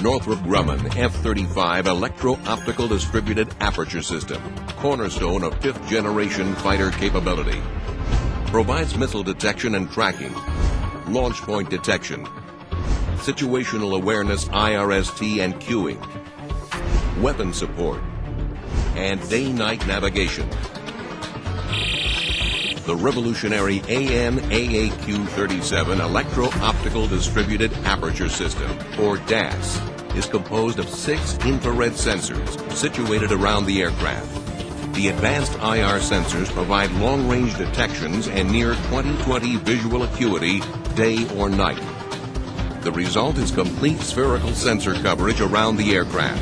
Northrop Grumman F-35 Electro-Optical Distributed Aperture System, cornerstone of fifth-generation fighter capability. Provides missile detection and tracking, launch point detection, situational awareness IRST and queuing, weapon support, and day-night navigation. The revolutionary AN/AAQ-37 Electro-Optical Distributed Aperture System, or DAS, is composed of 6 infrared sensors situated around the aircraft. The advanced IR sensors provide long-range detections and near 20/20 visual acuity, day or night. The result is complete spherical sensor coverage around the aircraft.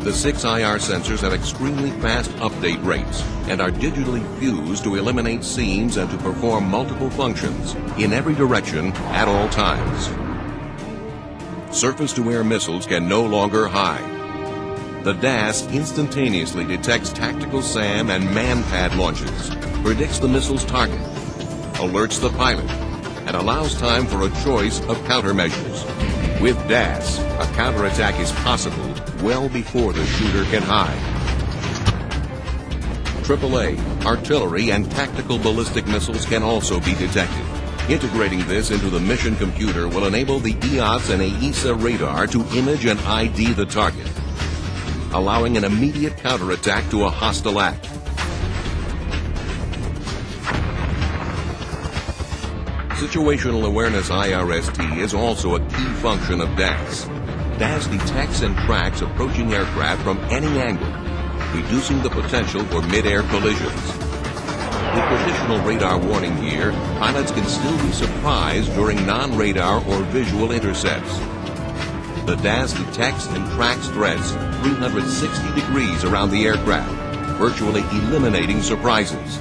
The 6 IR sensors have extremely fast update rates and are digitally fused to eliminate seams and to perform multiple functions in every direction at all times. Surface-to-air missiles can no longer hide. The DAS instantaneously detects tactical SAM and MANPAD launches, predicts the missile's target, alerts the pilot, and allows time for a choice of countermeasures. With DAS, a counterattack is possible well before the shooter can hide. AAA, artillery, and tactical ballistic missiles can also be detected. Integrating this into the mission computer will enable the EOTS and AESA radar to image and ID the target, allowing an immediate counterattack to a hostile act. Situational awareness IRST is also a key function of DAS. DAS detects and tracks approaching aircraft from any angle, reducing the potential for mid-air collisions. With traditional radar warning gear, pilots can still be surprised during non-radar or visual intercepts. The DAS detects and tracks threats 360 degrees around the aircraft, virtually eliminating surprises.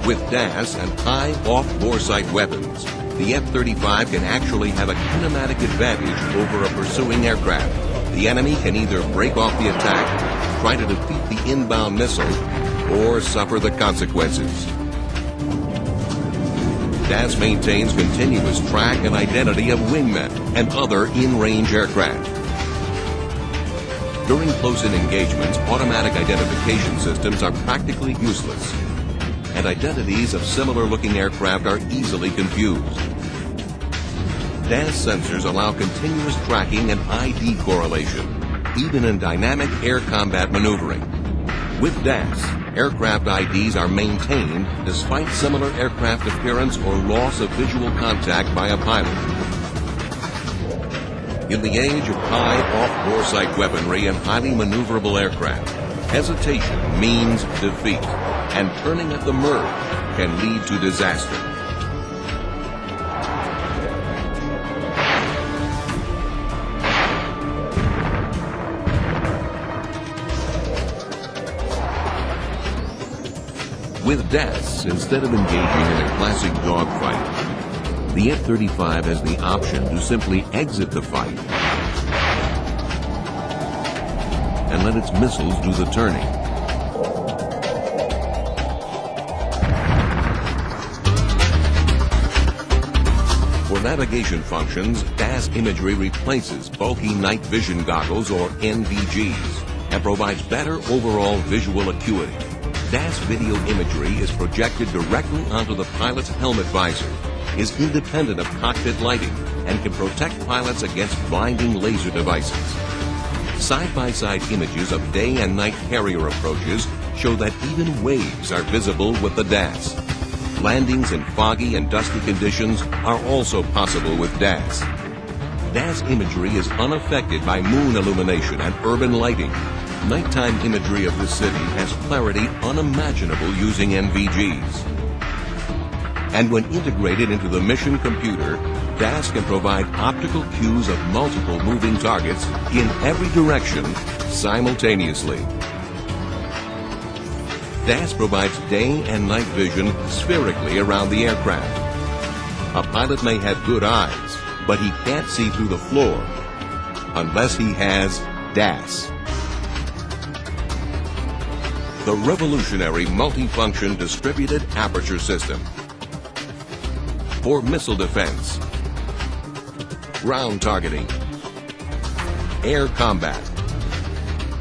With DAS and high off-boresight weapons, the F-35 can actually have a kinematic advantage over a pursuing aircraft. The enemy can either break off the attack, try to defeat the inbound missile, or suffer the consequences. DAS maintains continuous track and identity of wingmen and other in-range aircraft. During close-in engagements, automatic identification systems are practically useless, and identities of similar-looking aircraft are easily confused. DAS sensors allow continuous tracking and ID correlation, even in dynamic air combat maneuvering. With DAS, aircraft IDs are maintained despite similar aircraft appearance or loss of visual contact by a pilot. In the age of high off-boresight weaponry and highly maneuverable aircraft, hesitation means defeat, and turning at the merge can lead to disaster. With DAS, instead of engaging in a classic dogfight, the F-35 has the option to simply exit the fight and let its missiles do the turning. For navigation functions, DAS imagery replaces bulky night vision goggles or NVGs and provides better overall visual acuity. DAS video imagery is projected directly onto the pilot's helmet visor, is independent of cockpit lighting, and can protect pilots against blinding laser devices. Side-by-side images of day and night carrier approaches show that even waves are visible with the DAS. Landings in foggy and dusty conditions are also possible with DAS. DAS imagery is unaffected by moon illumination and urban lighting. Nighttime imagery of the city has clarity unimaginable using NVGs. And when integrated into the mission computer, DAS can provide optical cues of multiple moving targets in every direction simultaneously. DAS provides day and night vision spherically around the aircraft. A pilot may have good eyes, but he can't see through the floor unless he has DAS. The revolutionary multifunction distributed aperture system for missile defense, ground targeting, air combat,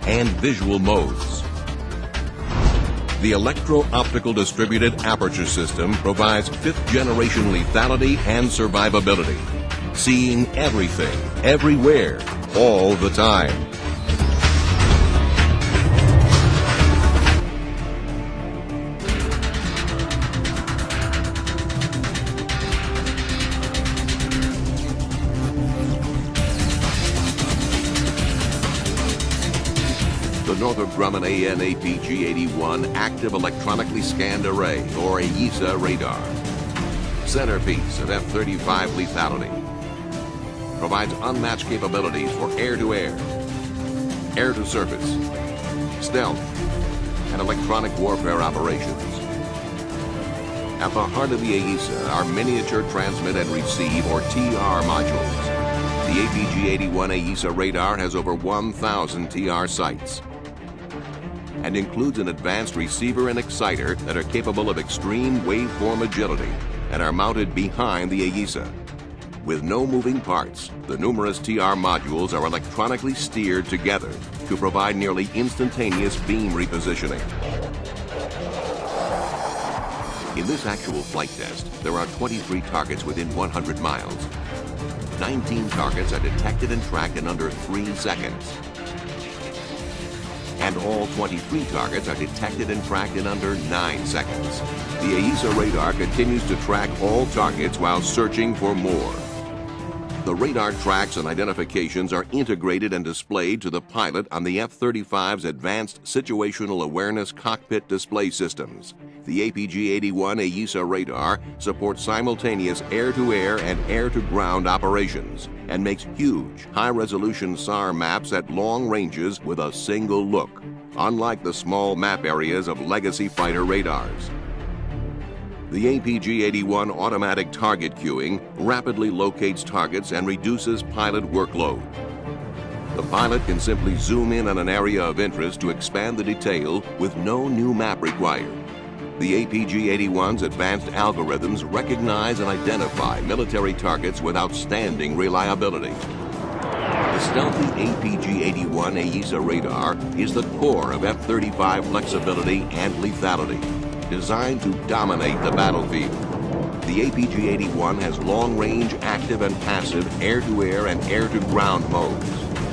and visual modes. The electro-optical distributed aperture system provides fifth-generation lethality and survivability, seeing everything, everywhere, all the time. The Northrop Grumman AN/APG-81 Active Electronically Scanned Array, or AESA radar. Centerpiece of F-35 lethality. Provides unmatched capabilities for air-to-air, air-to-surface, stealth, and electronic warfare operations. At the heart of the AESA are miniature transmit and receive, or TR modules. The APG-81 AESA radar has over 1,000 TR sites and includes an advanced receiver and exciter that are capable of extreme waveform agility and are mounted behind the AESA. With no moving parts, the numerous TR modules are electronically steered together to provide nearly instantaneous beam repositioning. In this actual flight test, there are 23 targets within 100 miles. 19 targets are detected and tracked in under 3 seconds. And all 23 targets are detected and tracked in under 9 seconds. The AESA radar continues to track all targets while searching for more. The radar tracks and identifications are integrated and displayed to the pilot on the F-35's Advanced Situational Awareness Cockpit Display Systems. The APG-81 AESA radar supports simultaneous air-to-air and air-to-ground operations and makes huge, high-resolution SAR maps at long ranges with a single look, unlike the small map areas of legacy fighter radars. The APG-81 automatic target queuing rapidly locates targets and reduces pilot workload. The pilot can simply zoom in on an area of interest to expand the detail with no new map required. The APG-81's advanced algorithms recognize and identify military targets with outstanding reliability. The stealthy APG-81 AESA radar is the core of F-35 flexibility and lethality, designed to dominate the battlefield. The APG-81 has long-range active and passive air-to-air and air-to-ground modes.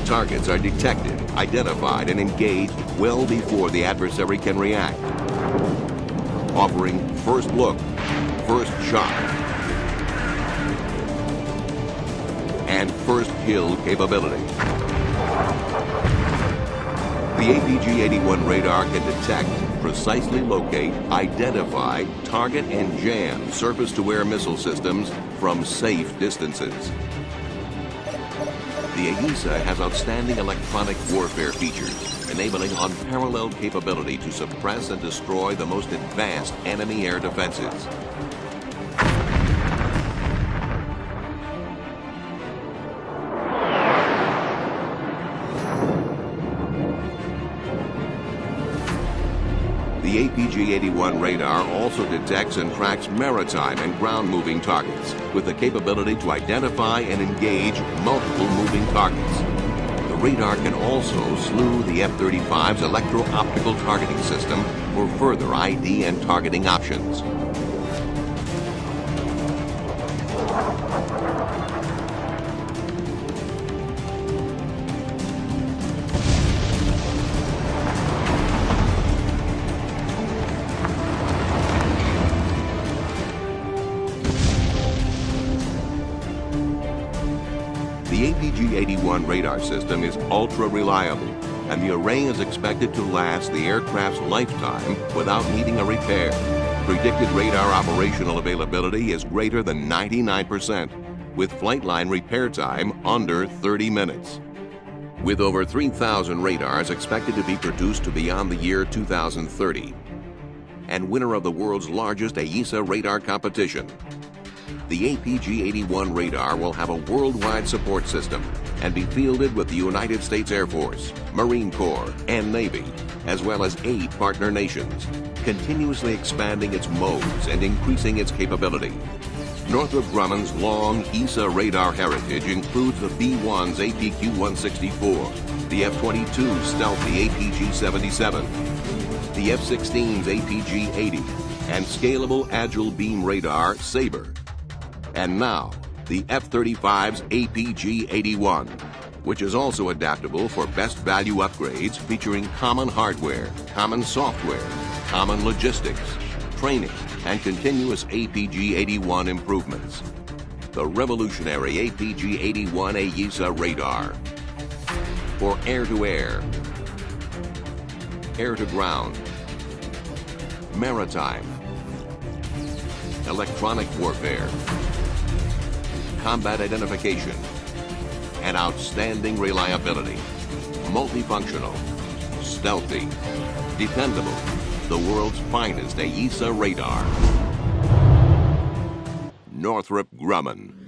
Targets are detected, identified, and engaged well before the adversary can react, offering first look, first shot, and first kill capability. The APG-81 radar can detect, precisely locate, identify, target, and jam surface-to-air missile systems from safe distances. The AESA has outstanding electronic warfare features, enabling unparalleled capability to suppress and destroy the most advanced enemy air defenses. The APG-81 radar also detects and tracks maritime and ground-moving targets with the capability to identify and engage multiple moving targets. The radar can also slew the F-35's electro-optical targeting system for further ID and targeting options. The APG-81 radar system is ultra-reliable, and the array is expected to last the aircraft's lifetime without needing a repair. Predicted radar operational availability is greater than 99%, with flight line repair time under 30 minutes. With over 3,000 radars expected to be produced to beyond the year 2030, and winner of the world's largest AESA radar competition, the APG-81 radar will have a worldwide support system and be fielded with the United States Air Force, Marine Corps, and Navy, as well as 8 partner nations, continuously expanding its modes and increasing its capability. Northrop Grumman's long ESA radar heritage includes the B-1's APQ-164, the F-22's stealthy APG-77, the F-16's APG-80, and scalable agile beam radar Sabre. And now, the F-35's APG-81, which is also adaptable for best value upgrades featuring common hardware, common software, common logistics, training, and continuous APG-81 improvements. The revolutionary APG-81 AESA radar for air-to-air, air-to-ground, maritime, electronic warfare, combat identification, and outstanding reliability. Multifunctional, stealthy, dependable, the world's finest AESA radar. Northrop Grumman.